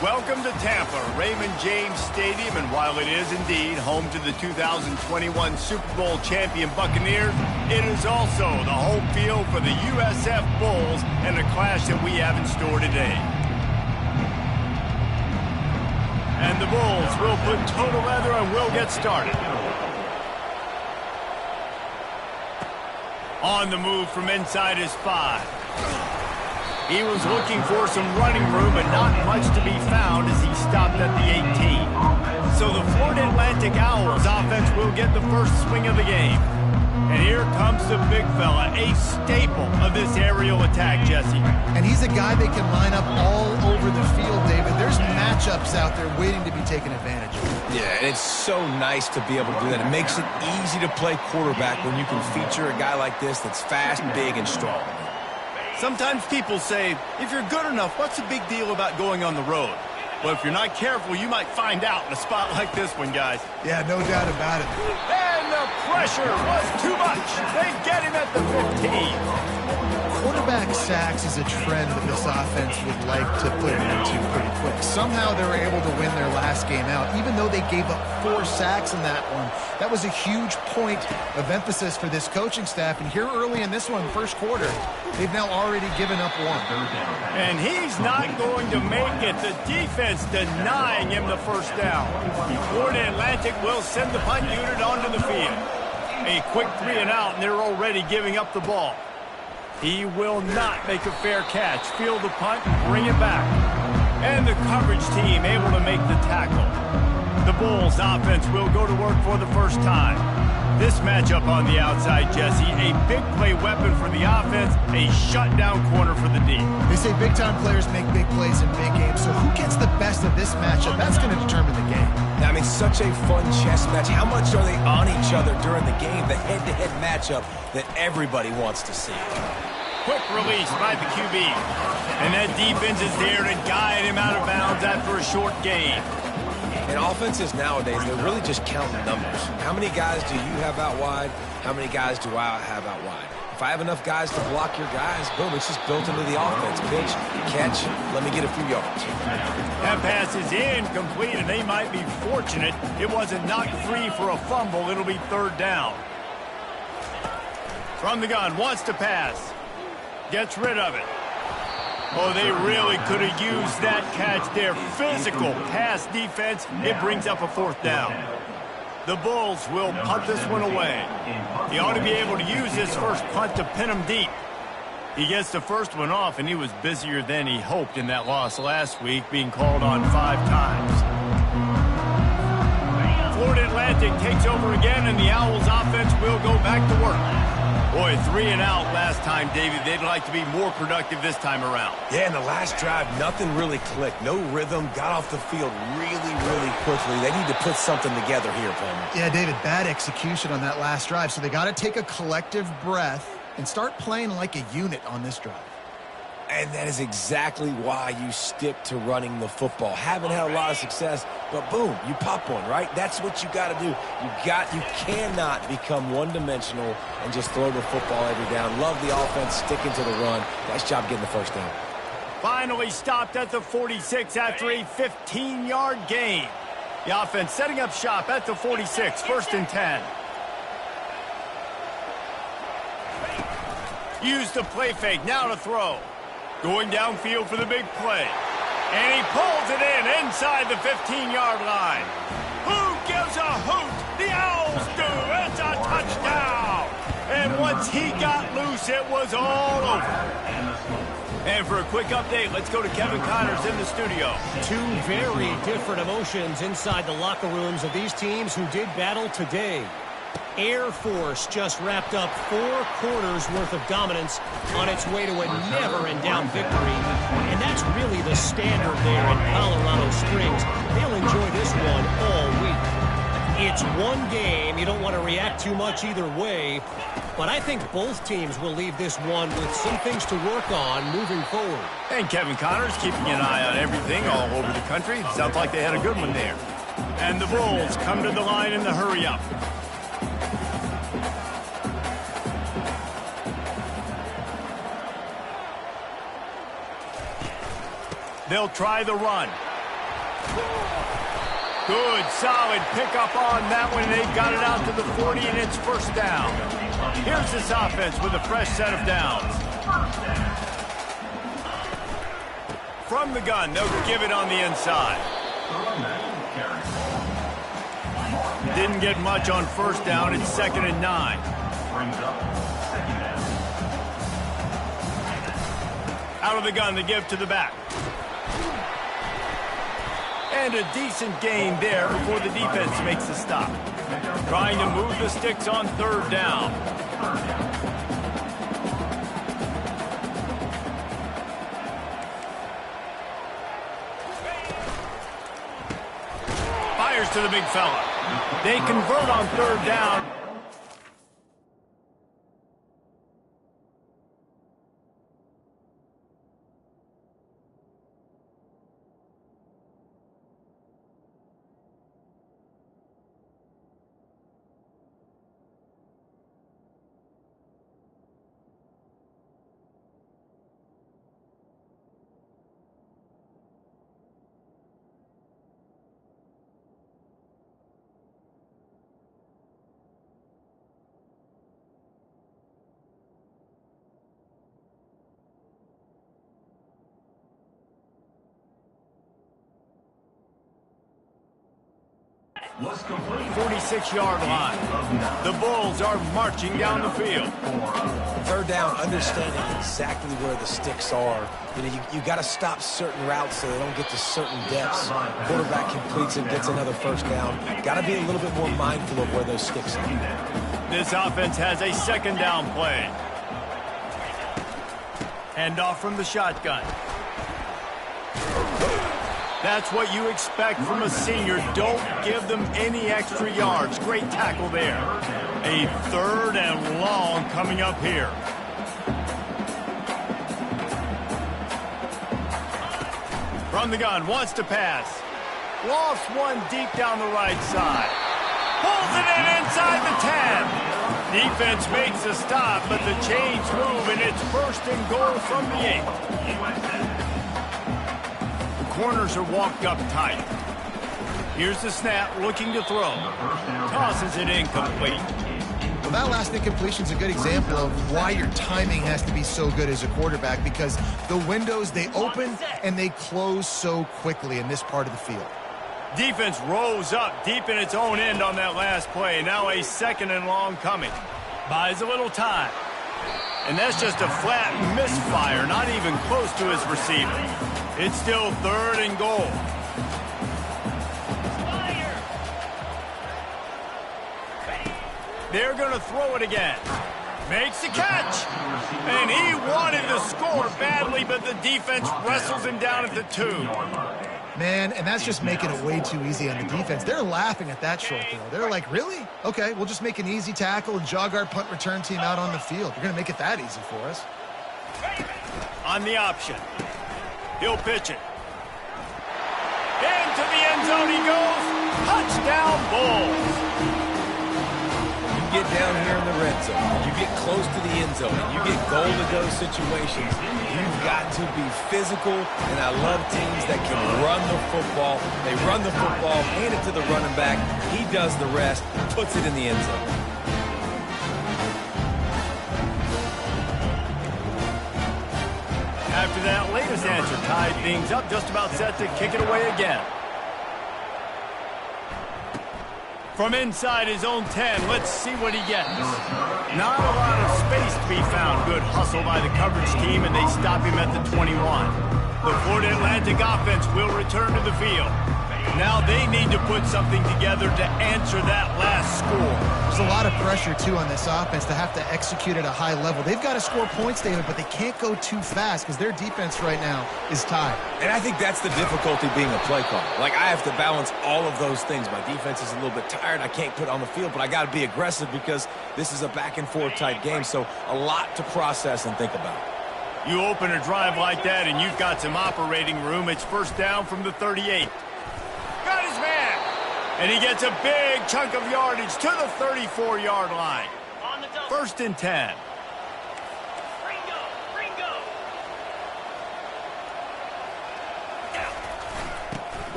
Welcome to Tampa, Raymond James Stadium, and while it is indeed home to the 2021 Super Bowl champion Buccaneers, it is also the home field for the USF Bulls and the clash that we have in store today. And the Bulls will put total leather and will get started. On the move from inside his 5. He was looking for some running room, but not much to be found as he stopped at the 18. So the Florida Atlantic Owls offense will get the first swing of the game. And here comes the big fella, a staple of this aerial attack, Jesse. And he's a guy that can line up all over the field, David. There's matchups out there waiting to be taken advantage of. Yeah, and it's so nice to be able to do that. It makes it easy to play quarterback when you can feature a guy like this that's fast, big, and strong. Sometimes people say, if you're good enough, what's the big deal about going on the road? Well, if you're not careful, you might find out in a spot like this one, guys. Yeah, no doubt about it. And the pressure was too much. They get him at the 15. Quarterback sacks is a trend that this offense would like to put an end to pretty quick. Somehow they were able to win their last game out, even though they gave up 4 sacks in that one. That was a huge point of emphasis for this coaching staff. And here early in this one, first quarter, they've now already given up 1. And he's not going to make it. The defense denying him the first down. Florida Atlantic will send the punt unit onto the field. A quick 3 and out, and they're already giving up the ball. He will not make a fair catch. Field the punt, bring it back. And the coverage team able to make the tackle. The Bulls offense will go to work for the first time. This matchup on the outside, Jesse, a big play weapon for the offense, a shutdown corner for the D. They say big-time players make big plays in big games, so who gets the best of this matchup? That's going to determine the game. I mean, such a fun chess match. How much are they on each other during the game? The head-to-head matchup that everybody wants to see. Quick release by the QB. And that defense is there to guide him out of bounds after a short gain. And offenses nowadays, they're really just counting numbers. How many guys do you have out wide? How many guys do I have out wide? If I have enough guys to block your guys, boom, it's just built into the offense. Pitch, catch, let me get a few yards. That pass is incomplete, and they might be fortunate it wasn't knocked free for a fumble. It'll be 3rd down. From the gun, wants to pass. Gets rid of it. Oh, they really could have used that catch there. Physical pass defense. It brings up a 4th down. The Bulls will punt this one away. He ought to be able to use his first punt to pin him deep. He gets the first one off, and he was busier than he hoped in that loss last week, being called on 5 times. Florida Atlantic takes over again, and the Owls offense will go back to work. Boy, 3 and out last time, David. They'd like to be more productive this time around. Yeah, in the last drive, nothing really clicked. No rhythm, got off the field really, really quickly. They need to put something together here, Palmer. Yeah, David, bad execution on that last drive. So they got to take a collective breath and start playing like a unit on this drive. And that is exactly why you stick to running the football. Haven't had a lot of success, but boom, you pop one, right? That's what you got to do. You cannot become one-dimensional and just throw the football every down. Love the offense, sticking to the run. Nice job getting the first down. Finally stopped at the 46 after a 15-yard gain. The offense setting up shop at the 46, 1st and 10. Use the play fake, now to throw. Going downfield for the big play. And he pulls it in inside the 15-yard line. Who gives a hoot? The Owls do. It's a touchdown. And once he got loose, it was all over. And for a quick update, let's go to Kevin Connors in the studio. 2 very different emotions inside the locker rooms of these teams who did battle today. Air Force just wrapped up 4 quarters worth of dominance on its way to a never-in-doubt victory. And that's really the standard there in Colorado Springs. They'll enjoy this one all week. It's one game. You don't want to react too much either way. But I think both teams will leave this one with some things to work on moving forward. And Kevin Connors keeping an eye on everything all over the country. Sounds like they had a good one there. And the Bulls come to the line in the hurry-up. They'll try the run. Good, solid pickup on that one. They've got it out to the 40, and it's first down. Here's this offense with a fresh set of downs. From the gun, they'll give it on the inside. Didn't get much on first down. It's 2nd and 9. Out of the gun, they give to the back. And a decent gain there before the defense makes the stop. Trying to move the sticks on 3rd down. Fires to the big fella. They convert on 3rd down. Was complete. 46-yard line. The Bulls are marching down the field. 3rd down, understanding exactly where the sticks are. You got to stop certain routes so they don't get to certain depths. Quarterback completes it, gets another first down. Got to be a little bit more mindful of where those sticks are. This offense has a 2nd down play. Handoff from the shotgun. That's what you expect from a senior. Don't give them any extra yards. Great tackle there. A 3rd and long coming up here. From the gun, wants to pass. Lost one deep down the right side. Pulls it in inside the 10. Defense makes a stop, but the chains move, and it's 1st and goal from the 8. Corners are walked up tight. Here's the snap, looking to throw. Tosses it incomplete. Well, that last incompletion is a good example of why your timing has to be so good as a quarterback, because the windows, they open and they close so quickly in this part of the field. Defense rose up deep in its own end on that last play. Now a 2nd and long coming. Buys a little time. And that's just a flat misfire, not even close to his receiver. It's still 3rd and goal. They're going to throw it again. Makes the catch. And he wanted to score badly, but the defense wrestles him down at the 2. Man, and that's just making it way too easy on the defense. They're laughing at that short throw. They're like, really? Okay, we'll just make an easy tackle and jog our punt return team out on the field. You're going to make it that easy for us. On the option. He'll pitch it. Into the end zone he goes. Touchdown, Bulls. You get down here in the red zone, you get close to the end zone, and you get goal-to-go situations, you've got to be physical, and I love teams that can run the football. They run the football, hand it to the running back, he does the rest, puts it in the end zone. After that latest answer tied things up, just about set to kick it away again. From inside his own 10, let's see what he gets. Not a lot of space to be found. Good hustle by the coverage team, and they stop him at the 21. The Florida Atlantic offense will return to the field. Now they need to put something together to answer that last score. There's a lot of pressure, too, on this offense to have to execute at a high level. They've got to score points, David, but they can't go too fast because their defense right now is tired. And I think that's the difficulty being a play caller. Like, I have to balance all of those things. My defense is a little bit tired. I can't put on the field, but I got to be aggressive because this is a back-and-forth type game, so a lot to process and think about. You open a drive like that, and you've got some operating room. It's 1st down from the 38. Got his man. And he gets a big chunk of yardage to the 34-yard line. 1st and 10.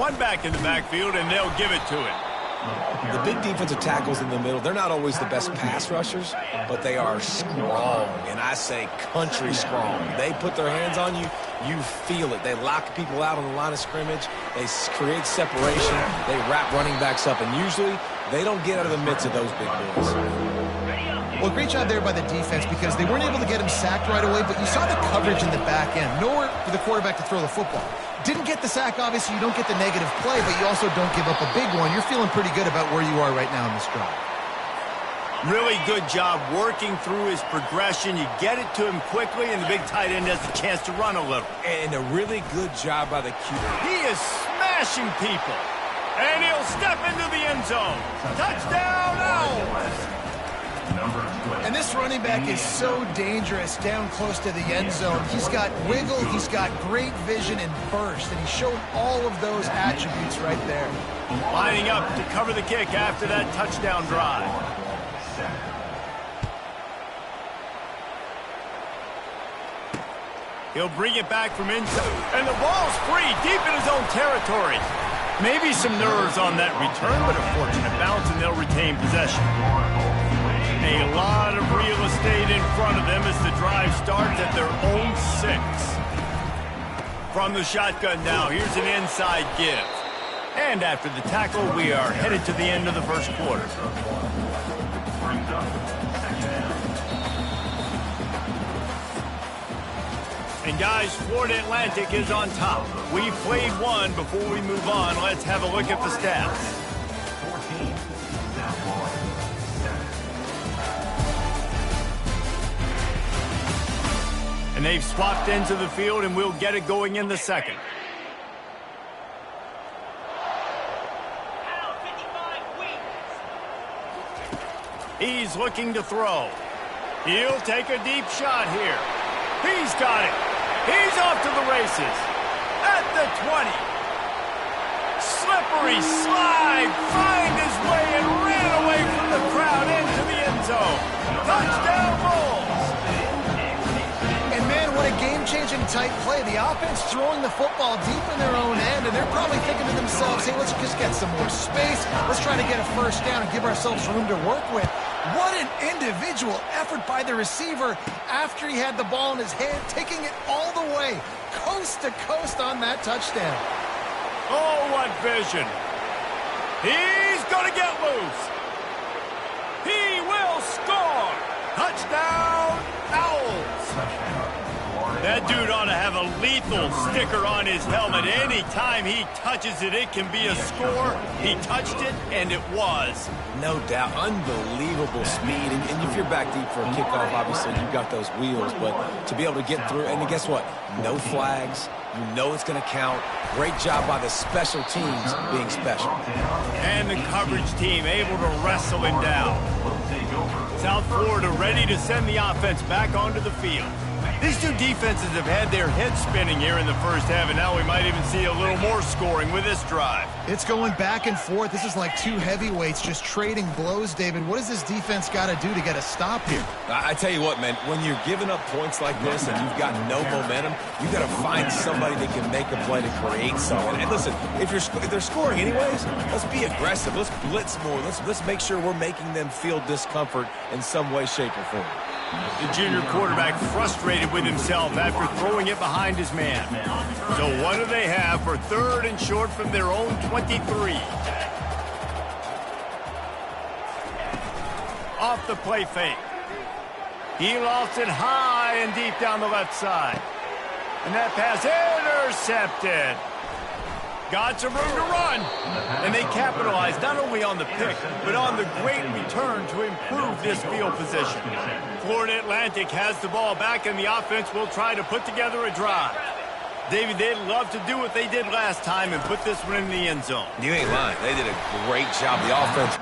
One back in the backfield, and they'll give it to him. The big defensive tackles in the middle, they're not always the best pass rushers, but they are strong, and I say country strong. They put their hands on you, you feel it. They lock people out on the line of scrimmage. They create separation. They wrap running backs up, and usually they don't get out of the midst of those big boys. Well, great job there by the defense because they weren't able to get him sacked right away, but you saw the coverage in the back end. Nowhere for the quarterback to throw the football. Didn't get the sack, obviously. You don't get the negative play, but you also don't give up a big one. You're feeling pretty good about where you are right now in this drive. Really good job working through his progression. You get it to him quickly, and the big tight end has a chance to run a little. And a really good job by the QB. He is smashing people. And he'll step into the end zone. Touchdown, Owls! And this running back is so dangerous down close to the end zone. He's got wiggle, he's got great vision and burst, and he showed all of those attributes right there. Lining up to cover the kick after that touchdown drive. He'll bring it back from inside, and the ball's free deep in his own territory. Maybe some nerves on that return, but a fortunate bounce, and they'll retain possession. A lot of real estate in front of them as the drive starts at their own 6. From the shotgun now, here's an inside give. And after the tackle, we are headed to the end of the first quarter. And guys, Florida Atlantic is on top. We've played one. Before we move on, let's have a look at the stats. And they've swapped into the field, and we'll get it going in the second. He's looking to throw. He'll take a deep shot here. He's got it. He's off to the races. At the 20. Slippery slide. Find his way and ran away from the crowd into the end zone. Touchdown Bulls. And man, what a game-changing tight play. The offense throwing the football deep in their own end, and they're probably thinking to themselves, hey, let's just get some more space. Let's try to get a first down and give ourselves room to work with. What an individual effort by the receiver after he had the ball in his hand, taking it all the way, coast to coast on that touchdown. Oh, what vision. He's going to get loose. He will score. Touchdown, Owls. That dude ought to have a lethal sticker on his helmet. Anytime he touches it, it can be a score. He touched it, and it was. No doubt. Unbelievable speed. And if you're back deep for a kickoff, obviously you've got those wheels. But to be able to get through, and guess what? No flags. You know it's going to count. Great job by the special teams being special. And the coverage team able to wrestle him down. South Florida ready to send the offense back onto the field. These two defenses have had their heads spinning here in the first half, and now we might even see a little more scoring with this drive. It's going back and forth. This is like two heavyweights just trading blows, David. What does this defense got to do to get a stop here? I tell you what, man, when you're giving up points like this and you've got no momentum, you've got to find somebody that can make a play to create something. And listen, if they're scoring anyways, let's be aggressive. Let's blitz more. Let's make sure we're making them feel discomfort in some way, shape, or form. The junior quarterback frustrated with himself after throwing it behind his man. So what do they have for third and short from their own 23? Off the play fake. He lost it high and deep down the left side. And that pass intercepted. Got some room to run. And they capitalized not only on the pick, but on the great return to improve this field position. Florida Atlantic has the ball back, and the offense will try to put together a drive. David, they'd love to do what they did last time and put this one in the end zone. You ain't lying. They did a great job. The offense.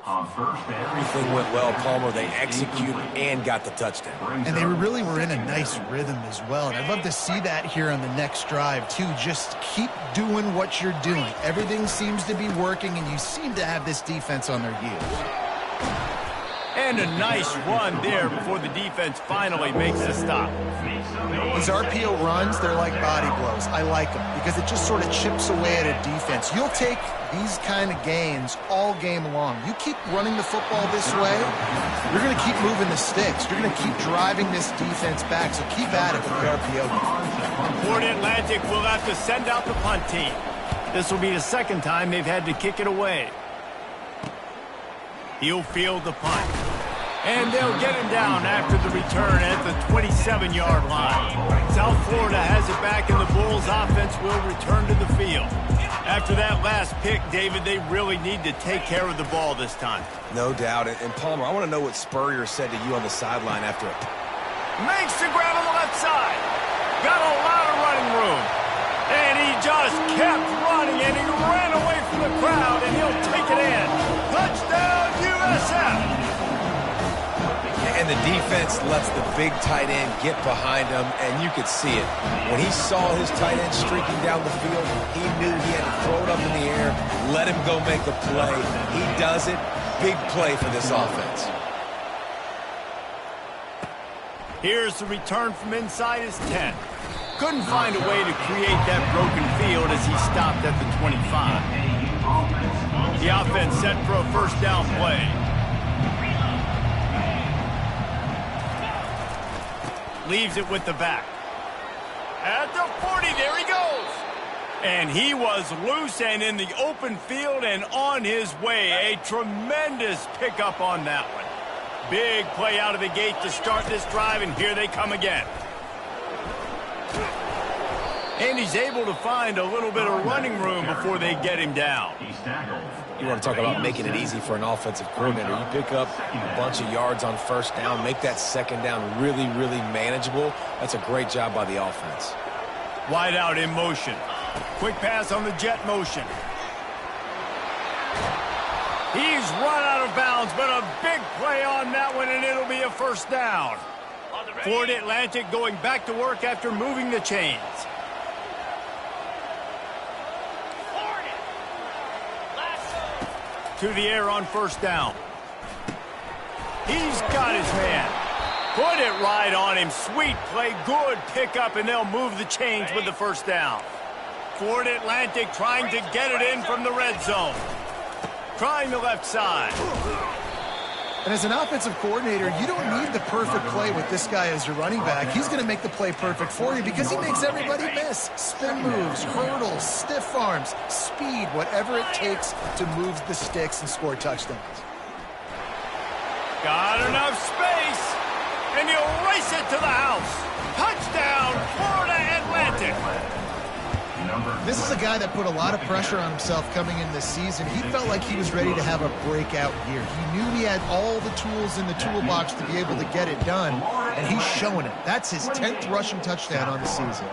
Everything went well, Palmer. They executed and got the touchdown. And they really were in a nice rhythm as well. And I'd love to see that here on the next drive, too. Just keep doing what you're doing. Everything seems to be working, and you seem to have this defense on their heels. And a nice run there before the defense finally makes a stop. These RPO runs, they're like body blows. I like them because it just sort of chips away at a defense. You'll take these kind of gains all game long. You keep running the football this way, you're going to keep moving the sticks. You're going to keep driving this defense back, so keep at it with the RPO. Florida Atlantic will have to send out the punt team. This will be the second time they've had to kick it away. He'll field the punt. And they'll get him down after the return at the 27-yard line. South Florida has it back, and the Bulls offense will return to the field. After that last pick, David, they really need to take care of the ball this time. No doubt. And Palmer, I want to know what Spurrier said to you on the sideline after it. Makes the grab on the left side. Got a lot of running room. And he just kept running, and he ran away from the crowd, and he'll take it in. Touchdown, USF! And the defense lets the big tight end get behind him, and you could see it. When he saw his tight end streaking down the field, he knew he had to throw it up in the air, let him go make the play. He does it. Big play for this offense. Here's the return from inside his 10. Couldn't find a way to create that broken field as he stopped at the 25. The offense set for a first down play. Leaves it with the back. At the 40, there he goes. And he was loose and in the open field and on his way. A tremendous pickup on that one. Big play out of the gate to start this drive, and here they come again. And he's able to find a little bit of running room before they get him down. You want to talk about making it easy for an offensive coordinator. You pick up a bunch of yards on first down, make that second down really, really manageable. That's a great job by the offense. Wide out in motion. Quick pass on the jet motion. He's run out of bounds, but a big play on that one, and it'll be a first down. Florida Atlantic going back to work after moving the chains. To the air on first down. He's got his man. Put it right on him. Sweet play. Good pickup, and they'll move the chains with the first down. Florida Atlantic trying to get it in from the red zone. Trying the left side. And as an offensive coordinator, you don't need the perfect play with this guy as your running back. He's going to make the play perfect for you because he makes everybody miss. Spin moves, hurdles, stiff arms, speed, whatever it takes to move the sticks and score touchdowns. Got enough space, and he'll race it to the house. Touchdown, Florida Atlantic. This is a guy that put a lot of pressure on himself coming in this season. He felt like he was ready to have a breakout year. He knew he had all the tools in the toolbox to be able to get it done, and he's showing it. That's his 10th rushing touchdown on the season.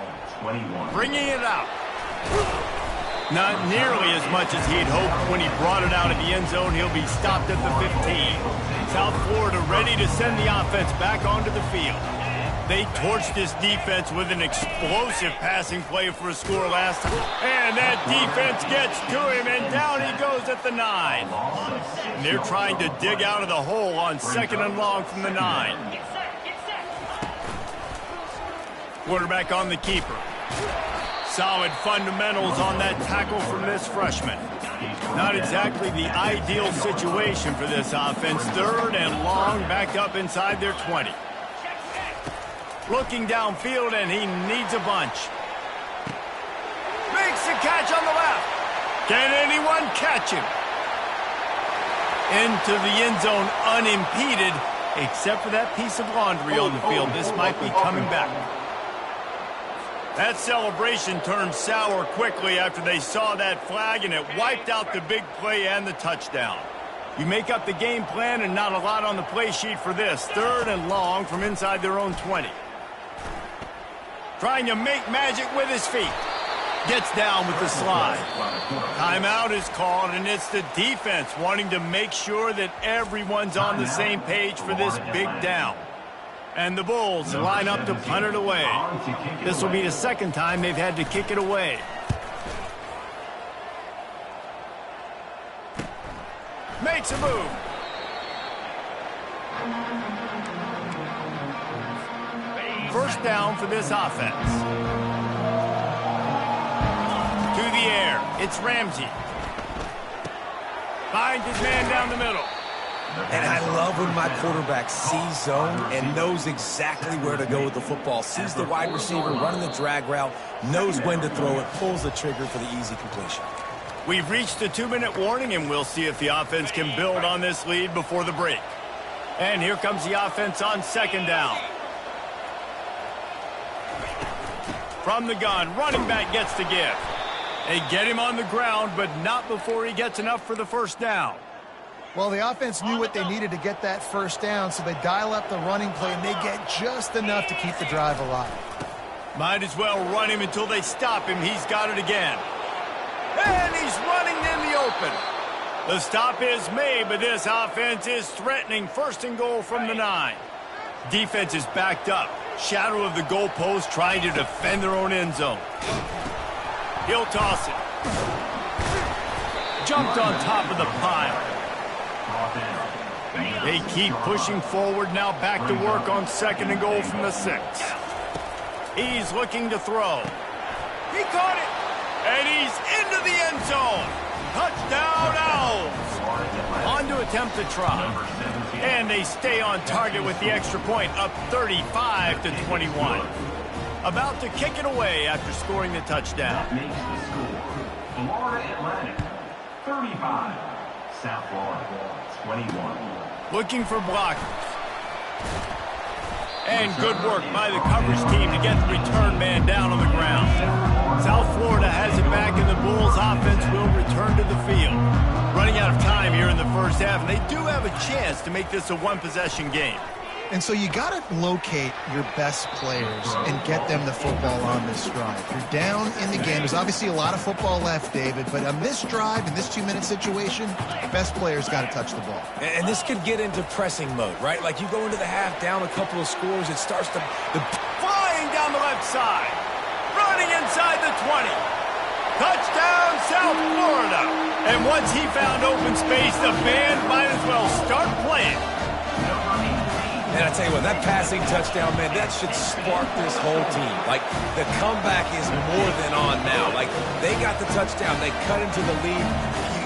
Bringing it out. Not nearly as much as he'd hoped when he brought it out of the end zone. He'll be stopped at the 15. South Florida ready to send the offense back onto the field. They torched this defense with an explosive passing play for a score last time. And that defense gets to him, and down he goes at the 9. And they're trying to dig out of the hole on second and long from the 9. Quarterback on the keeper. Solid fundamentals on that tackle from this freshman. Not exactly the ideal situation for this offense. Third and long, back up inside their 20. Looking downfield, and he needs a bunch. Makes the catch on the left. Can anyone catch him? Into the end zone unimpeded, except for that piece of laundry on the field. This might be coming back. That celebration turned sour quickly after they saw that flag, and it wiped out the big play and the touchdown. You make up the game plan, and not a lot on the play sheet for this. Third and long from inside their own 20. Trying to make magic with his feet. Gets down with the slide. Timeout is called, and it's the defense wanting to make sure that everyone's on the same page for this big down. And the Bulls line up to punt it away. This will be the second time they've had to kick it away. Makes a move. First down for this offense. To the air. It's Ramsey. Finds his man down the middle. And I love when my quarterback sees zone and knows exactly where to go with the football. Sees the wide receiver running the drag route, knows when to throw it, pulls the trigger for the easy completion. We've reached the 2-minute warning, and we'll see if the offense can build on this lead before the break. And here comes the offense on second down. From the gun, running back gets the give. They get him on the ground, but not before he gets enough for the first down. Well, the offense knew what they needed to get that first down, so they dial up the running play, and they get just enough to keep the drive alive. Might as well run him until they stop him. He's got it again. And he's running in the open. The stop is made, but this offense is threatening. First and goal from the 9. Defense is backed up. Shadow of the goalpost trying to defend their own end zone. He'll toss it. Jumped on top of the pile. They keep pushing forward, now back to work on second and goal from the 6. He's looking to throw. He caught it. And he's into the end zone. Touchdown, Owls. On to attempt to try. And they stay on target with the extra point, up 35-21. About to kick it away after scoring the touchdown. That makes the score. Florida Atlantic, 35. South Florida, 21. Looking for blockers. And good work by the coverage team to get the return man down on the ground. South Florida has it back, and the Bulls offense will return to the field. Running out of time here in the first half, and they do have a chance to make this a one-possession game. And so you got to locate your best players and get them the football on this drive. You're down in the game. There's obviously a lot of football left, David, but on this drive, in this 2-minute situation, the best players got to touch the ball. And this could get into pressing mode, right? Like you go into the half down a couple of scores, it starts to... Flying down the left side. Running inside the 20. Touchdown, South Florida. And once he found open space, the band might as well start playing. And I tell you what, that passing touchdown, man, that should spark this whole team. Like, the comeback is more than on now. Like, they got the touchdown. They cut into the lead.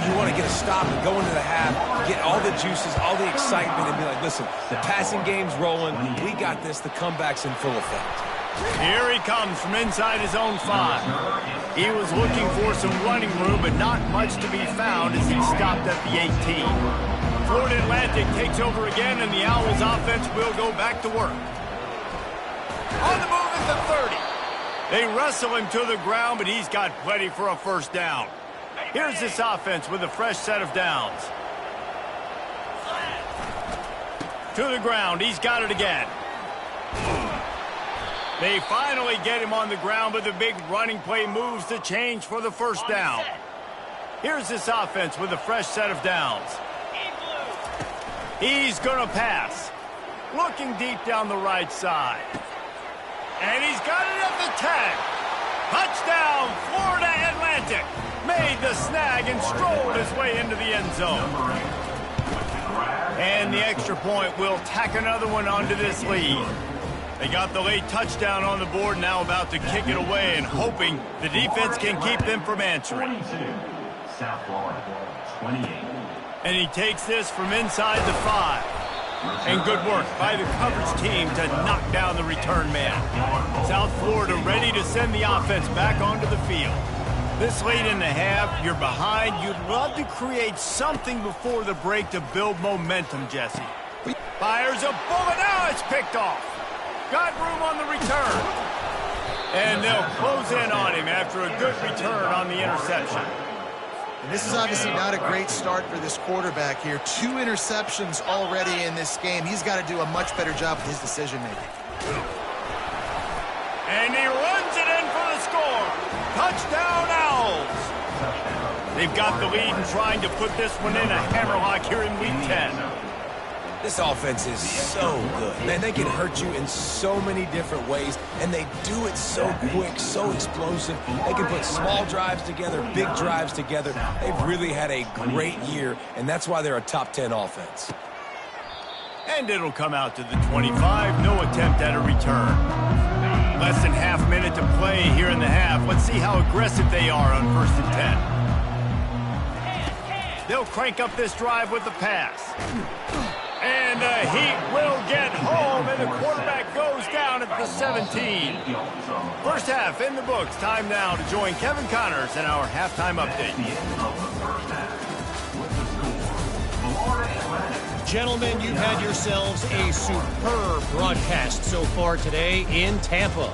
You want to get a stop and go into the half, get all the juices, all the excitement, and be like, listen, the passing game's rolling. We got this. The comeback's in full effect. Here he comes from inside his own 5. He was looking for some running room, but not much to be found as he stopped at the 18. Florida Atlantic takes over again, and the Owls offense will go back to work. On the move at the 30. They wrestle him to the ground, but he's got plenty for a first down. Here's this offense with a fresh set of downs. To the ground. He's got it again. They finally get him on the ground, but the big running play moves the change for the first down. Here's this offense with a fresh set of downs. He's going to pass. Looking deep down the right side. And he's got it at the 10. Touchdown, Florida Atlantic. Made the snag and strolled his way into the end zone. And the extra point will tack another one onto this lead. They got the late touchdown on the board, now about to kick it away and hoping the defense can keep them from answering. 22, South Florida, 28. And he takes this from inside the 5. And good work by the coverage team to knock down the return man. South Florida ready to send the offense back onto the field. This late in the half, you're behind. You'd love to create something before the break to build momentum, Jesse. Fires a bullet. Now it's picked off. Got room on the return. And they'll close in on him after a good return on the interception. And this is obviously not a great start for this quarterback here. 2 interceptions already in this game. He's got to do a much better job with his decision-making. And he runs it in for the score. Touchdown, Owls! They've got the lead and trying to put this one in a hammerlock here in Week 10. This offense is so good. Man, they can hurt you in so many different ways, and they do it so quick, so explosive. They can put small drives together, big drives together. They've really had a great year, and that's why they're a top 10 offense. And it'll come out to the 25. No attempt at a return. Less than half a minute to play here in the half. Let's see how aggressive they are on 1st and 10. They'll crank up this drive with the pass. And the Heat will get home, and the quarterback goes down at the 17. First half in the books. Time now to join Kevin Connors in our halftime update. Gentlemen, you've had yourselves a superb broadcast so far today in Tampa.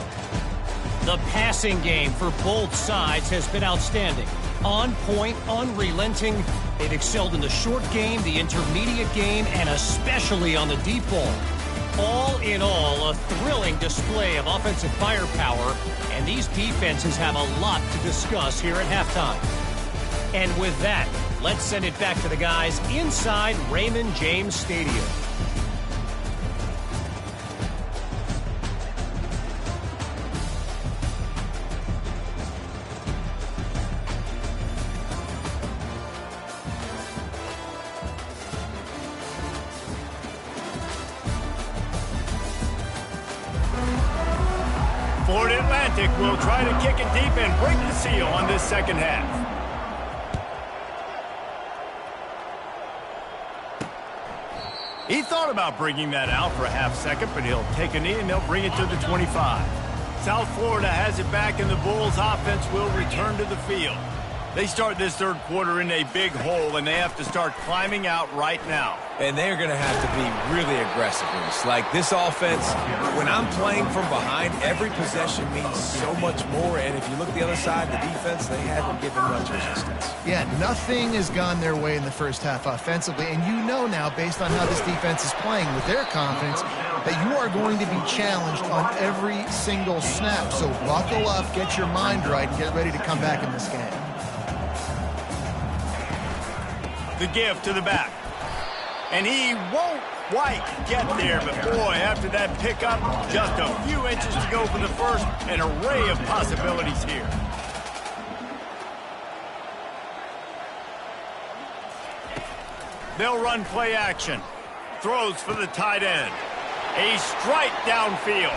The passing game for both sides has been outstanding. On point, unrelenting. They've excelled in the short game, the intermediate game, and especially on the deep ball. All in all, a thrilling display of offensive firepower, and these defenses have a lot to discuss here at halftime. And with that, let's send it back to the guys inside Raymond James Stadium. Florida Atlantic will try to kick it deep and break the seal on this second half. He thought about bringing that out for a half second, but he'll take a knee and they'll bring it to the 25. South Florida has it back, and the Bulls offense will return to the field. They start this third quarter in a big hole, and they have to start climbing out right now. And they're going to have to be really aggressive with this. Like this offense, when I'm playing from behind, every possession means so much more. And if you look at the other side, the defense, they haven't given much resistance. Yeah, nothing has gone their way in the first half offensively. And you know now, based on how this defense is playing with their confidence, that you are going to be challenged on every single snap. So buckle up, get your mind right, and get ready to come back in this game. The give to the back. And he won't quite get there, but boy, after that pickup, just a few inches to go for the first, an array of possibilities here. They'll run play action. Throws for the tight end. A strike downfield.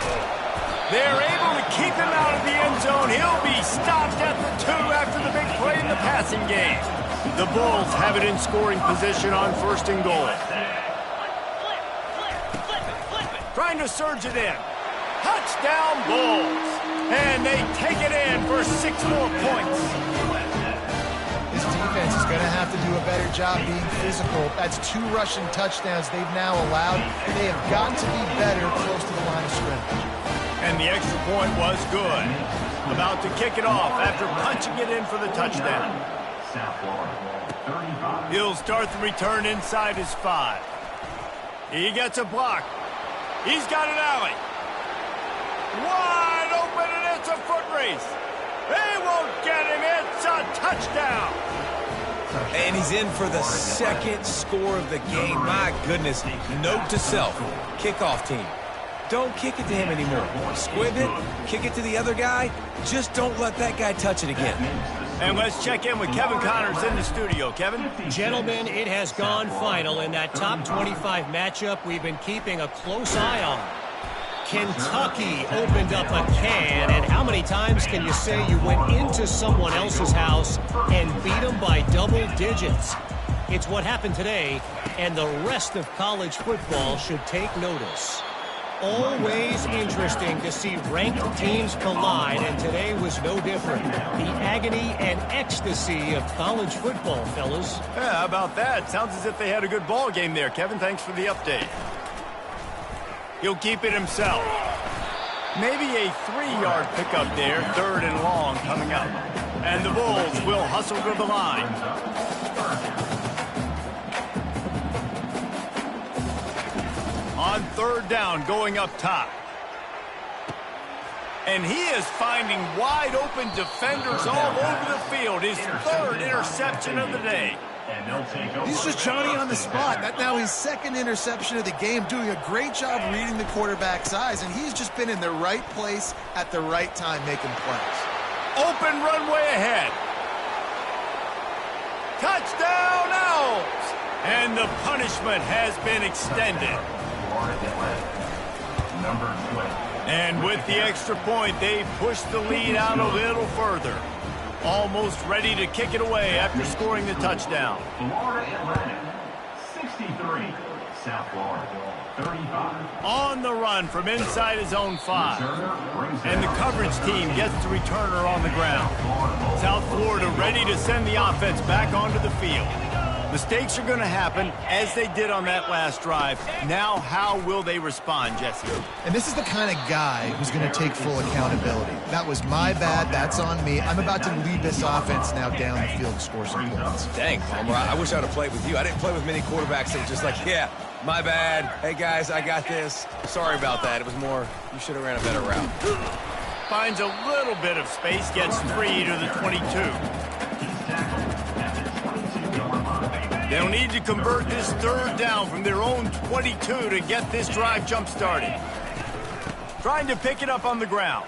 They're able to keep him out of the end zone. He'll be stopped at the 2 after the big play in the passing game. The Bulls have it in scoring position on 1st and goal. Trying to surge it in. Touchdown, Bulls. And they take it in for 6 more points. This defense is going to have to do a better job being physical. That's 2 rushing touchdowns they've now allowed. They have got to be better close to the line of scrimmage. And the extra point was good. About to kick it off after punching it in for the touchdown. He'll start the return inside his 5. He gets a block. He's got an alley. Wide open, and it's a foot race. They won't get him. It's a touchdown. And he's in for the second score of the game. My goodness. Note to self, kickoff team. Don't kick it to him anymore. Squib it, kick it to the other guy. Just don't let that guy touch it again. And let's check in with Kevin Connors in the studio. Kevin? Gentlemen, it has gone final in that top 25 matchup we've been keeping a close eye on. Kentucky opened up a can, and how many times can you say you went into someone else's house and beat them by double digits? It's what happened today, and the rest of college football should take notice. Always interesting to see ranked teams collide, and today was no different. The agony and ecstasy of college football, fellas. Yeah, how about that? Sounds as if they had a good ball game there. Kevin, thanks for the update. He'll keep it himself. Maybe a 3-yard pickup there, 3rd and long coming up. And the Bulls will hustle to the line. On 3rd down, going up top. And he is finding wide-open defenders all over the field. His third interception of the day. He's just Johnny on the spot. That's now his second interception of the game, doing a great job reading the quarterback's eyes, and he's just been in the right place at the right time making plays. Open runway ahead. Touchdown Owls! And the punishment has been extended. Number 20. And with the extra point, they push the lead out a little further. Almost ready to kick it away after scoring the touchdown. Florida Atlantic, 63. South Florida, 35. On the run from inside his own 5. And the coverage team gets the returner on the ground. South Florida ready to send the offense back onto the field. Mistakes are going to happen, as they did on that last drive. Now, how will they respond, Jesse? And this is the kind of guy who's going to take full accountability. That was my bad. That's on me. I'm about to lead this offense now down the field to score some points. Dang, Palmer, I wish I would have played with you. I didn't play with many quarterbacks that were just like, yeah, my bad. Hey, guys, I got this. Sorry about that. It was more, you should have ran a better route. Finds a little bit of space, gets 3 to the 22. They'll need to convert this third down from their own 22 to get this drive jump-started. Trying to pick it up on the ground.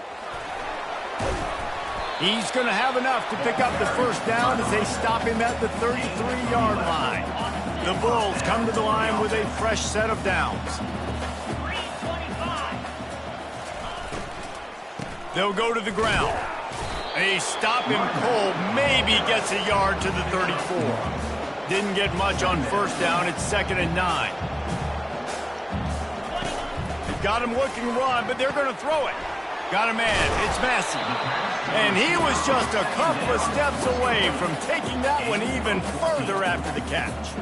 He's going to have enough to pick up the first down as they stop him at the 33-yard line. The Bulls come to the line with a fresh set of downs. They'll go to the ground. They stop him cold, maybe gets a yard to the 34. Didn't get much on first down. It's 2nd and 9. Got him looking run, but they're going to throw it. Got a man. It's Massey. And he was just a couple of steps away from taking that one even further after the catch.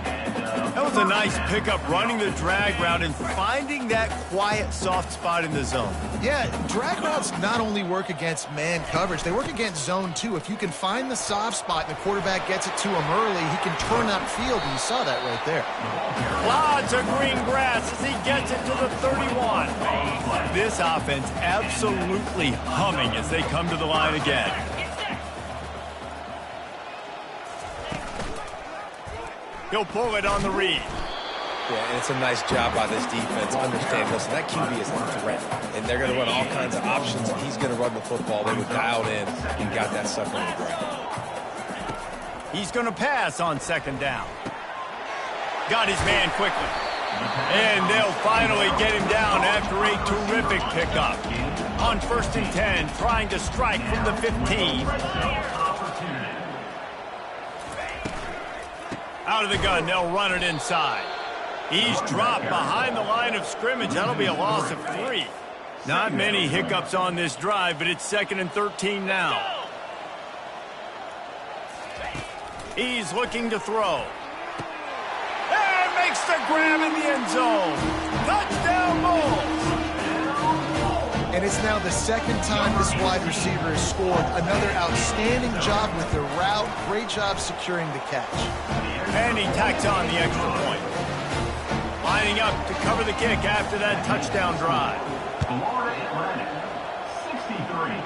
That was a nice pickup, running the drag route and finding that quiet, soft spot in the zone. Yeah, drag routes not only work against man coverage, they work against zone too. If you can find the soft spot and the quarterback gets it to him early, he can turn upfield, and you saw that right there. Lots of green grass as he gets it to the 31. This offense absolutely humming as they come to the line again. He'll pull it on the read. Yeah, and it's a nice job by this defense. Understand, listen, that QB is a threat, and they're going to run all kinds of options, and he's going to run the football. They were dialed in and got that sucker on the ground. He's going to pass on 2nd down. Got his man quickly. And they'll finally get him down after a terrific pickup. On 1st and 10, trying to strike from the 15. Out of the gun, they'll run it inside. He's dropped behind the line of scrimmage. That'll be a loss of 3. Not many hiccups on this drive, but it's 2nd and 13 now. He's looking to throw. And makes the grab in the end zone. Touchdown Bulls. And it's now the 2nd time this wide receiver has scored. Another outstanding job with the route. Great job securing the catch. And he tacks on the extra point. Lining up to cover the kick after that touchdown drive. Florida Atlantic, 63.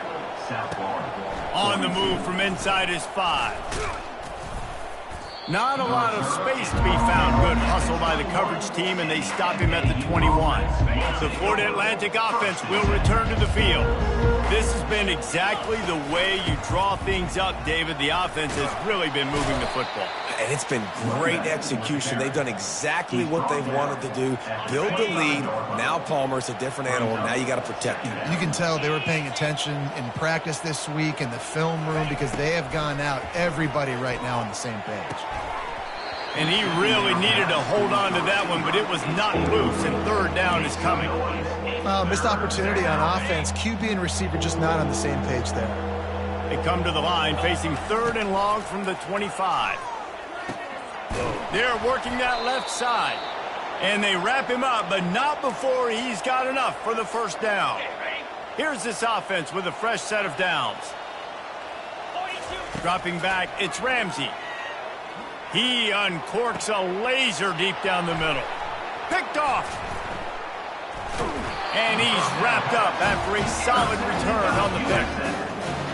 South Florida. On the move from inside his 5. Not a lot of space to be found. Good hustle by the coverage team, and they stop him at the 21. The Florida Atlantic offense will return to the field. This has been exactly the way you draw things up, David. The offense has really been moving the football. And it's been great execution. They've done exactly what they've wanted to do. Build the lead. Now Palmer's a different animal. Now you got to protect him. You can tell they were paying attention in practice this week in the film room because they have gone out, everybody right now on the same page. And he really needed to hold on to that one, but it was not loose, and 3rd down is coming. Missed opportunity on offense. QB and receiver just not on the same page there. They come to the line facing 3rd and long from the 25. They're working that left side. And they wrap him up, but not before he's got enough for the 1st down. Here's this offense with a fresh set of downs. Dropping back, it's Ramsey. He uncorks a laser deep down the middle. Picked off. And he's wrapped up after a solid return on the pick.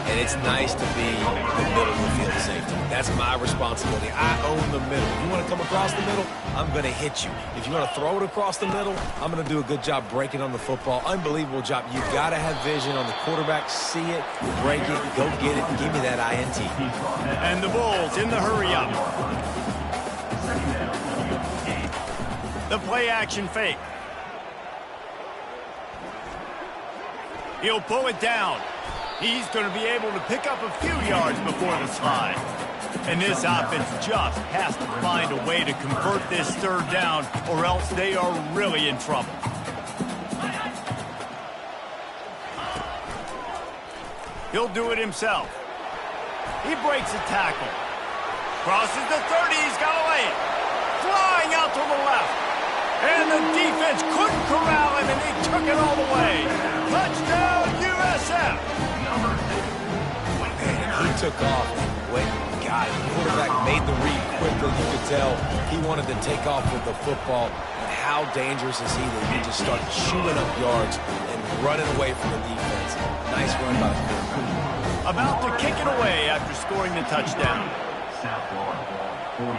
And it's nice to be the middle of the field safety. That's my responsibility. I own the middle. You want to come across the middle, I'm going to hit you. If you want to throw it across the middle, I'm going to do a good job breaking on the football. Unbelievable job. You've got to have vision on the quarterback. See it, break it, go get it, give me that INT. And the Bulls in the hurry-up. The play-action fake. He'll pull it down. He's going to be able to pick up a few yards before the slide. And this offense just has to find a way to convert this third down, or else they are really in trouble. He'll do it himself. He breaks a tackle. Crosses the 30. He's got to lay it. Flying out to the left. And the defense couldn't corral him, and he took it all the way. Touchdown, USF. He took off. Wait, God, the quarterback made the read quickly. You could tell he wanted to take off with the football. And how dangerous is he that he just started chewing up yards and running away from the defense. Nice run by the quarterback. About to kick it away after scoring the touchdown. South Florida, 49.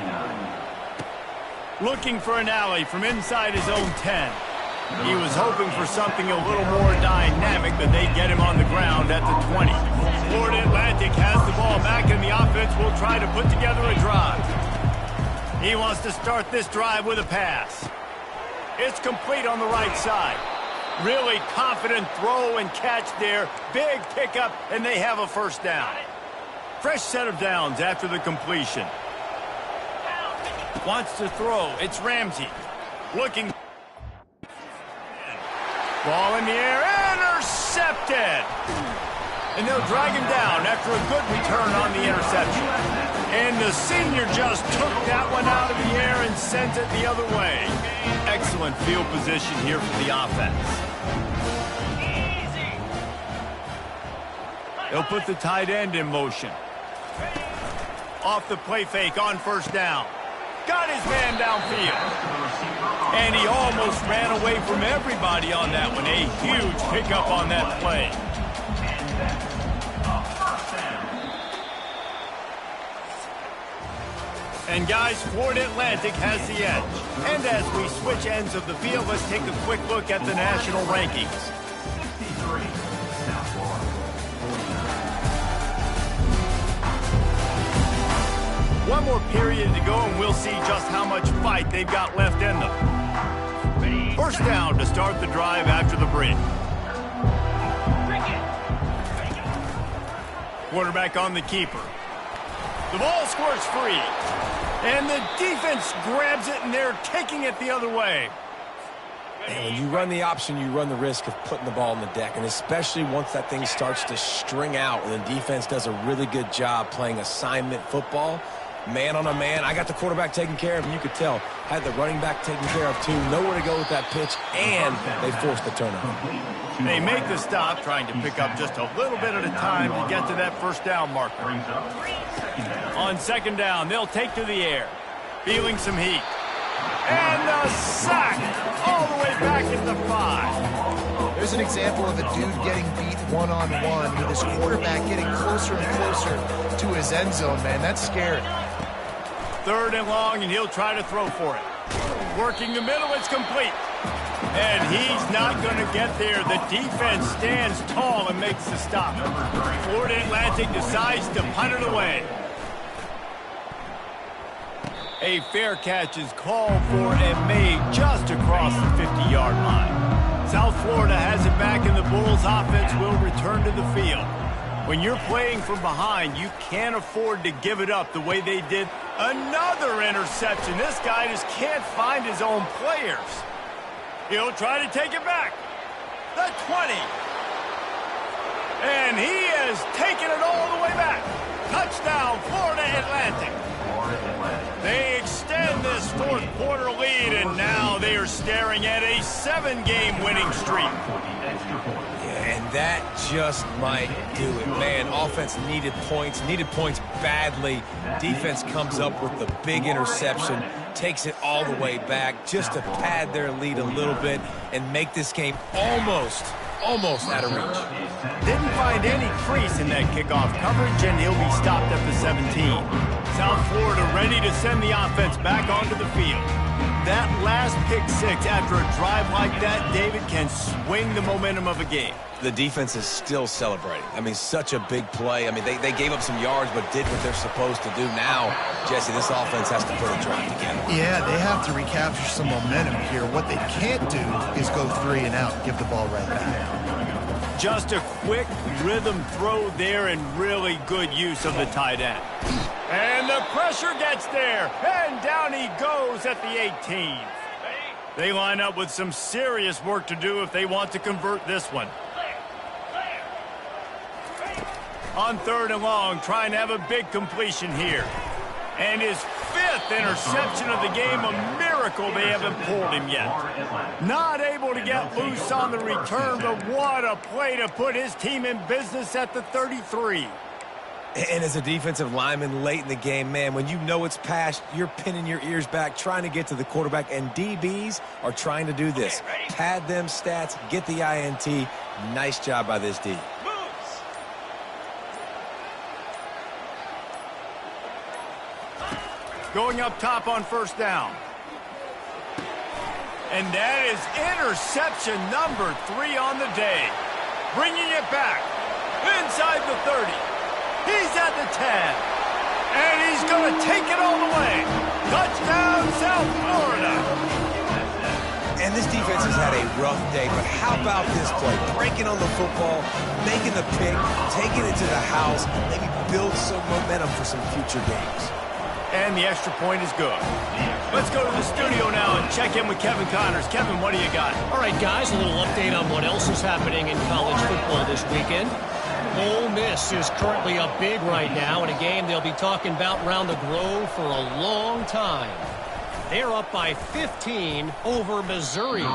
Looking for an alley from inside his own 10. He was hoping for something a little more dynamic, but they get him on the ground at the 20. Florida Atlantic has the ball back, and the offense will try to put together a drive. He wants to start this drive with a pass. It's complete on the right side. Really confident throw and catch there. Big pickup, and they have a first down. Fresh set of downs after the completion. Wants to throw. It's Ramsey. Looking. Ball in the air. Intercepted. And they'll drag him down after a good return on the interception. And the senior just took that one out of the air and sent it the other way. Excellent field position here for the offense. They'll put the tight end in motion. Off the play fake on first down. Got his man downfield. And he almost ran away from everybody on that one. A huge pickup on that play. And guys, Florida Atlantic has the edge. And as we switch ends of the field, let's take a quick look at the national rankings. 63, South Florida, 49. One more period to go, and we'll see just how much fight they've got left in them. First down to start the drive after the break. Quarterback on the keeper. The ball squirts free. And the defense grabs it, and they're taking it the other way. And when you run the option, you run the risk of putting the ball on the deck, and especially once that thing starts to string out and the defense does a really good job playing assignment football, man on a man. I got the quarterback taken care of, and you could tell. Had the running back taken care of, too. Nowhere to go with that pitch, and they forced the turnover. They make the stop, trying to pick up just a little bit at a time to get to that first down marker. On second down, they'll take to the air. Feeling some heat. And a sack all the way back at the 5. There's an example of a dude getting beat one-on-one with his quarterback getting closer and closer to his end zone, man. That's scary. Third and long, and he'll try to throw for it. Working the middle, it's complete. And he's not going to get there. The defense stands tall and makes the stop. Florida Atlantic decides to punt it away. A fair catch is called for and made just across the 50-yard line. South Florida has it back, and the Bulls offense will return to the field. When you're playing from behind, you can't afford to give it up the way they did. Another interception. This guy just can't find his own players. He'll try to take it back. The 20. And he has taken it all the way back. Touchdown, Florida Atlantic. They extend this fourth quarter lead, and now they are staring at a 7-game winning streak. Yeah, and that just might do it. Man, offense needed points badly. Defense comes up with the big interception, takes it all the way back just to pad their lead a little bit and make this game almost out of reach. Didn't find any crease in that kickoff coverage, and he'll be stopped at the 17. South Florida ready to send the offense back onto the field. That last pick six after a drive like that, David, can swing the momentum of a game. The defense is still celebrating. I mean, such a big play. I mean, they gave up some yards but did what they're supposed to do. Now, Jesse, this offense has to put a drive together. Yeah, they have to recapture some momentum here. What they can't do is go 3 and out and give the ball right back. Just a quick rhythm throw there and really good use of the tight end. And the pressure gets there, and down he goes at the 18. They line up with some serious work to do if they want to convert this one. On 3rd and long, trying to have a big completion here. And his 5th interception of the game, a miracle they haven't pulled him yet. Not able to get loose on the return, but what a play to put his team in business at the 33. And as a defensive lineman late in the game, man, when you know it's past, you're pinning your ears back, trying to get to the quarterback, and DBs are trying to do this. Pad them stats, get the INT. Nice job by this D. Going up top on 1st down. And that is interception number 3 on the day. Bringing it back inside the 30. He's at the 10. And he's going to take it all the way. Touchdown, South Florida. And this defense has had a rough day, but how about this play? Breaking on the football, making the pick, taking it to the house, maybe build some momentum for some future games. And the extra point is good. Let's go to the studio now and check in with Kevin Connors. Kevin, what do you got? All right, guys, a little update on what else is happening in college football this weekend. Ole Miss is currently up big right now in a game they'll be talking about around the Grove for a long time. They're up by 15 over Missouri.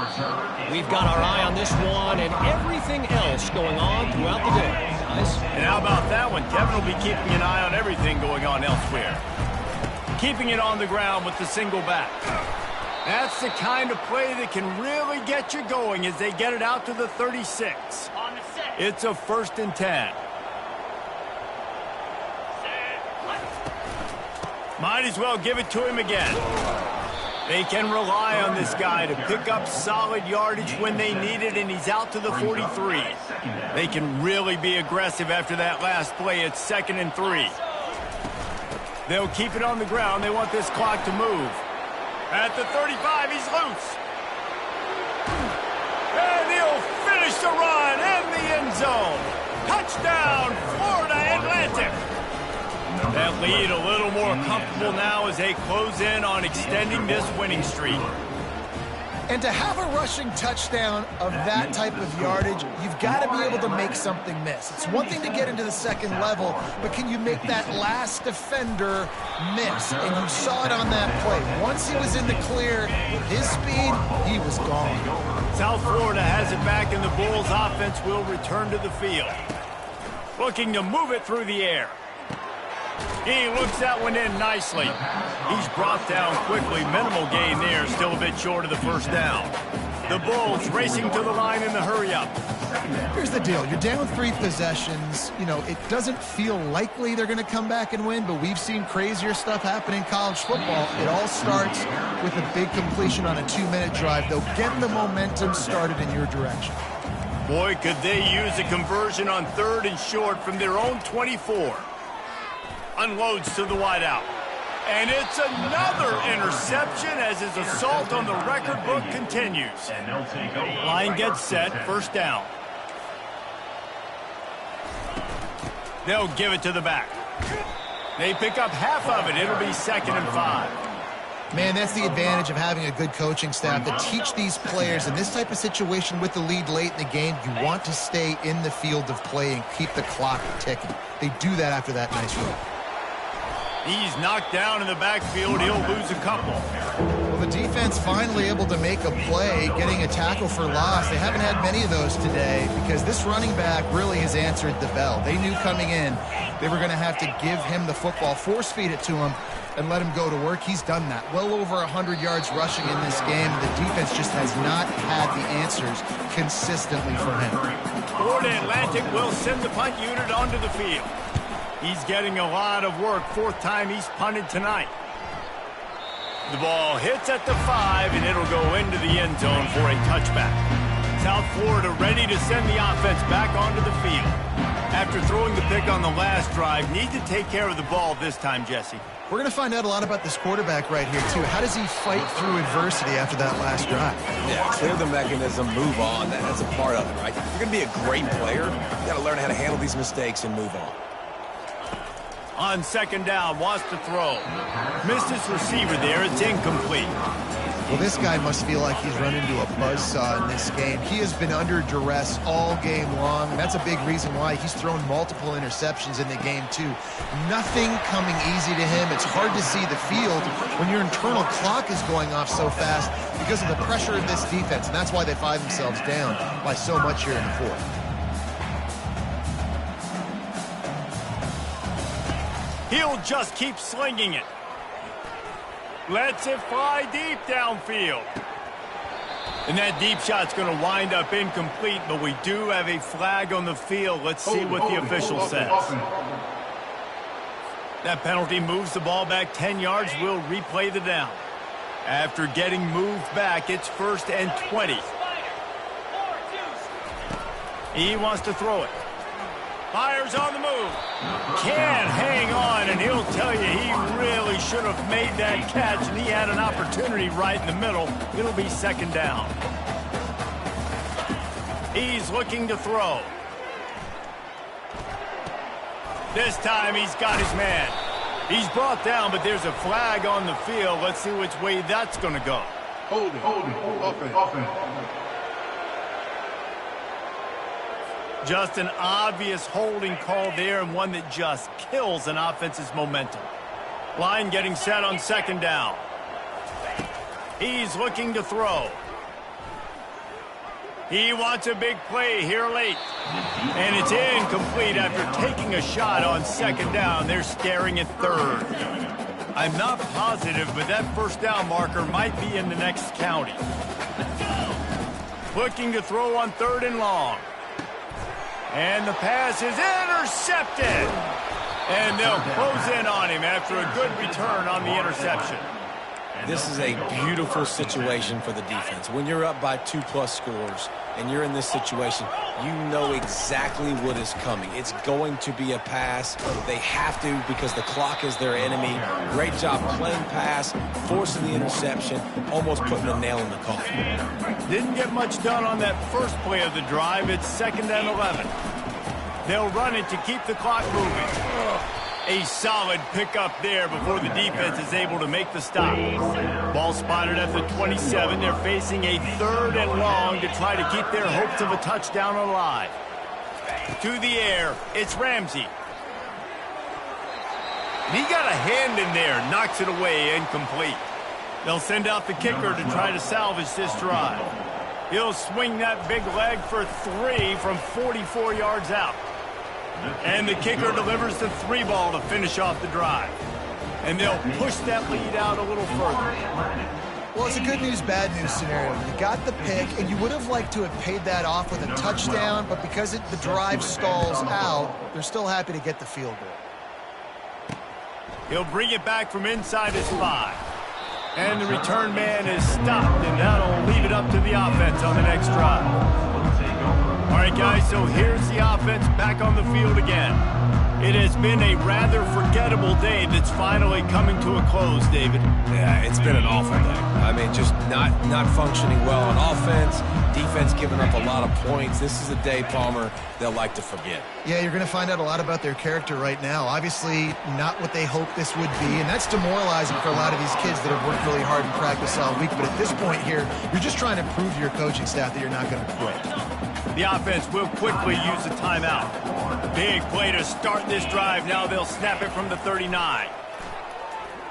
We've got our eye on this one and everything else going on throughout the day, guys. And how about that one? Kevin will be keeping an eye on everything going on elsewhere. Keeping it on the ground with the single back. That's the kind of play that can really get you going as they get it out to the 36. It's a 1st and 10. Might as well give it to him again. They can rely on this guy to pick up solid yardage when they need it, and he's out to the 43. They can really be aggressive after that last play. It's 2nd and 3. They'll keep it on the ground. They want this clock to move. At the 35, he's loose. And he'll finish the run in the end zone. Touchdown, Florida Atlantic. That lead a little more comfortable now as they close in on extending this winning streak. And to have a rushing touchdown of that type of yardage, you've got to be able to make something miss. It's one thing to get into the 2nd level, but can you make that last defender miss? And you saw it on that play. Once he was in the clear, with his speed, he was gone. South Florida has it back, and the Bulls offense will return to the field. Looking to move it through the air. He looks that one in nicely. He's brought down quickly. Minimal gain there. Still a bit short of the 1st down. The Bulls racing to the line in the hurry-up. Here's the deal. You're down 3 possessions. You know, it doesn't feel likely they're going to come back and win, but we've seen crazier stuff happen in college football. It all starts with a big completion on a 2-minute drive. They'll get the momentum started in your direction. Boy, could they use a conversion on 3rd and short from their own 24. Unloads to the wideout. And it's another interception as his assault on the record book continues. Line gets set, 1st down. They'll give it to the back. They pick up half of it. It'll be 2nd and 5. Man, that's the advantage of having a good coaching staff to teach these players in this type of situation with the lead late in the game. You want to stay in the field of play and keep the clock ticking. They do that after that nice run. He's knocked down in the backfield. He'll lose a couple. Well, the defense finally able to make a play, getting a tackle for loss. They haven't had many of those today because this running back really has answered the bell. They knew coming in they were going to have to give him the football, force feed it to him, and let him go to work. He's done that. Well over 100 yards rushing in this game. The defense just has not had the answers consistently from him. Florida Atlantic will send the punt unit onto the field. He's getting a lot of work. Fourth time he's punted tonight. The ball hits at the 5, and it'll go into the end zone for a touchback. South Florida ready to send the offense back onto the field. After throwing the pick on the last drive, need to take care of the ball this time, Jesse. We're going to find out a lot about this quarterback right here, too. How does he fight through adversity after that last drive? Yeah, clear the mechanism, move on. That's a part of it, right? If you're going to be a great player, you got to learn how to handle these mistakes and move on. On second down, wants to throw. Missed his receiver there. It's incomplete. Well, this guy must feel like he's run into a buzzsaw in this game. He has been under duress all game long. That's a big reason why he's thrown multiple interceptions in the game, too. Nothing coming easy to him. It's hard to see the field when your internal clock is going off so fast because of the pressure of this defense, and that's why they find themselves down by so much here in the fourth. He'll just keep slinging it. Lets it fly deep downfield. And that deep shot's going to wind up incomplete, but we do have a flag on the field. Let's see what the official says. That penalty moves the ball back 10 yards. We'll replay the down. After getting moved back, it's 1st and 20. He wants to throw it. Fires on the move. Can't hang on, and he'll tell you he really should have made that catch, and he had an opportunity right in the middle. It'll be second down. He's looking to throw. This time he's got his man. He's brought down, but there's a flag on the field. Let's see which way that's going to go. Holding. Offense. Just an obvious holding call there, and one that just kills an offense's momentum. Line getting set on second down. He's looking to throw. He wants a big play here late. And it's incomplete after taking a shot on second down. They're staring at third. I'm not positive, but that first down marker might be in the next county. Looking to throw on 3rd and long. And the pass is intercepted. And they'll close in on him after a good return on the interception. This is a beautiful situation for the defense. When you're up by 2+ scores and you're in this situation, you know exactly what is coming. It's going to be a pass. They have to because the clock is their enemy. Great job playing pass, forcing the interception, almost putting a nail in the coffin. Didn't get much done on that first play of the drive. It's 2nd and 11. They'll run it to keep the clock moving. A solid pickup there before the defense is able to make the stop. Ball spotted at the 27. They're facing a 3rd and long to try to keep their hopes of a touchdown alive. To the air, it's Ramsey. He got a hand in there, knocks it away, incomplete. They'll send out the kicker to try to salvage this drive. He'll swing that big leg for 3 from 44 yards out. And the kicker delivers the 3 ball to finish off the drive. And they'll push that lead out a little further. Well, it's a good news, bad news scenario. You got the pick, and you would have liked to have paid that off with a touchdown, but because the drive stalls out, they're still happy to get the field goal. He'll bring it back from inside his 5. And the return man is stopped, and that'll leave it up to the offense on the next drive. All right, guys, so here's the offense back on the field again. It has been a rather forgettable day that's finally coming to a close, David. Yeah, it's been an awful day. I mean, just not functioning well on offense, defense giving up a lot of points. This is a day, Palmer, they'll like to forget. Yeah, you're going to find out a lot about their character right now. Obviously, not what they hoped this would be, and that's demoralizing for a lot of these kids that have worked really hard in practice all week. But at this point here, you're just trying to prove to your coaching staff that you're not going to quit. The offense will quickly use a timeout. Big play to start this drive. Now they'll snap it from the 39.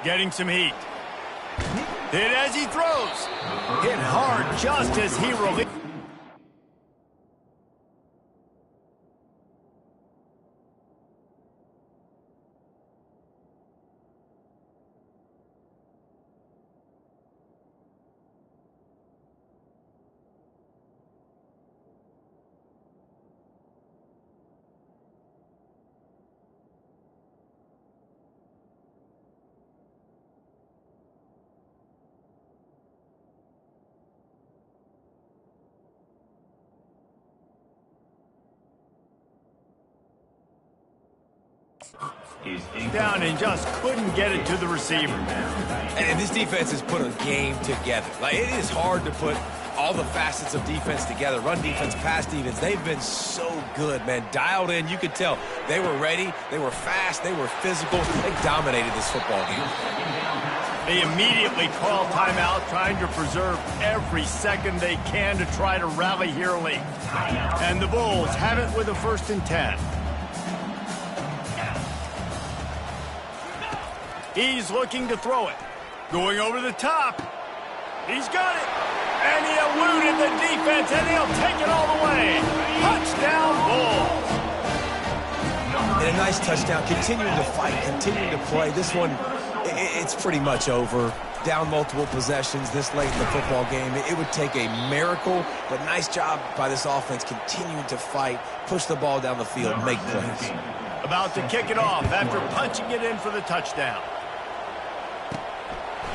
Getting some heat. Hit as he throws. Hit hard just as he released. Down and just couldn't get it to the receiver. And this defense has put a game together. Like, it is hard to put all the facets of defense together. Run defense, pass defense. They've been so good, man. Dialed in. You could tell they were ready. They were fast. They were physical. They dominated this football game. They immediately call timeout, trying to preserve every second they can to try to rally here late. And the Bulls have it with a 1st and 10. He's looking to throw it. Going over the top. He's got it. And he eluded the defense, and he'll take it all the way. Touchdown, Bulls. And a nice touchdown. Continuing to fight, continuing to play. This one, it's pretty much over. Down multiple possessions this late in the football game. It would take a miracle, but nice job by this offense continuing to fight, push the ball down the field, make plays. About to kick it off after punching it in for the touchdown.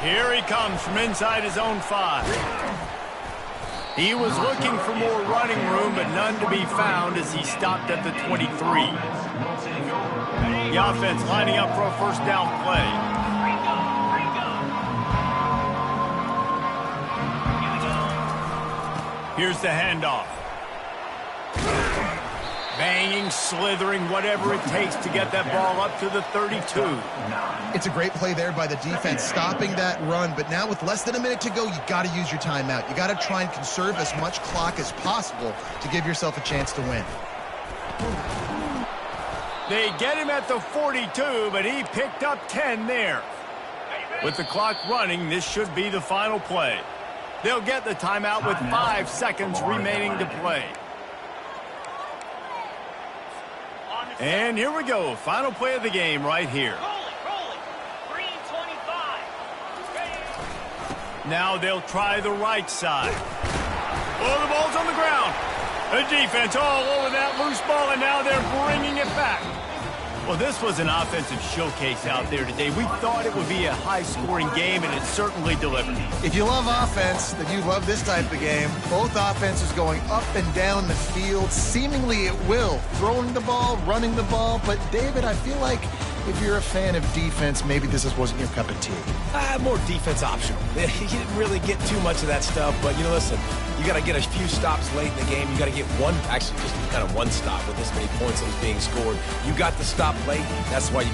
Here he comes from inside his own 5. He was looking for more running room, but none to be found as he stopped at the 23. The offense lining up for a 1st down play. Here's the handoff. Banging, slithering, whatever it takes to get that ball up to the 32. It's a great play there by the defense, stopping that run. But now with less than a minute to go, you got to use your timeout. You got to try and conserve as much clock as possible to give yourself a chance to win. They get him at the 42, but he picked up 10 there. With the clock running, this should be the final play. They'll get the timeout with 5 seconds remaining to play. And here we go. Final play of the game right here. Green 25. Now they'll try the right side. Oh, the ball's on the ground. The defense all over that loose ball, and now they're bringing it back. Well, this was an offensive showcase out there today. We thought it would be a high-scoring game, and it certainly delivered. If you love offense, then you love this type of game. Both offenses going up and down the field, seemingly at will. Throwing the ball, running the ball. But, David, I feel like if you're a fan of defense, maybe this wasn't your cup of tea. More defense optional. You didn't really get too much of that stuff, but, listen, you got to get a few stops late in the game. You got to get one, actually just kind of one stop with this many points that was being scored. You got the stop late. That's why you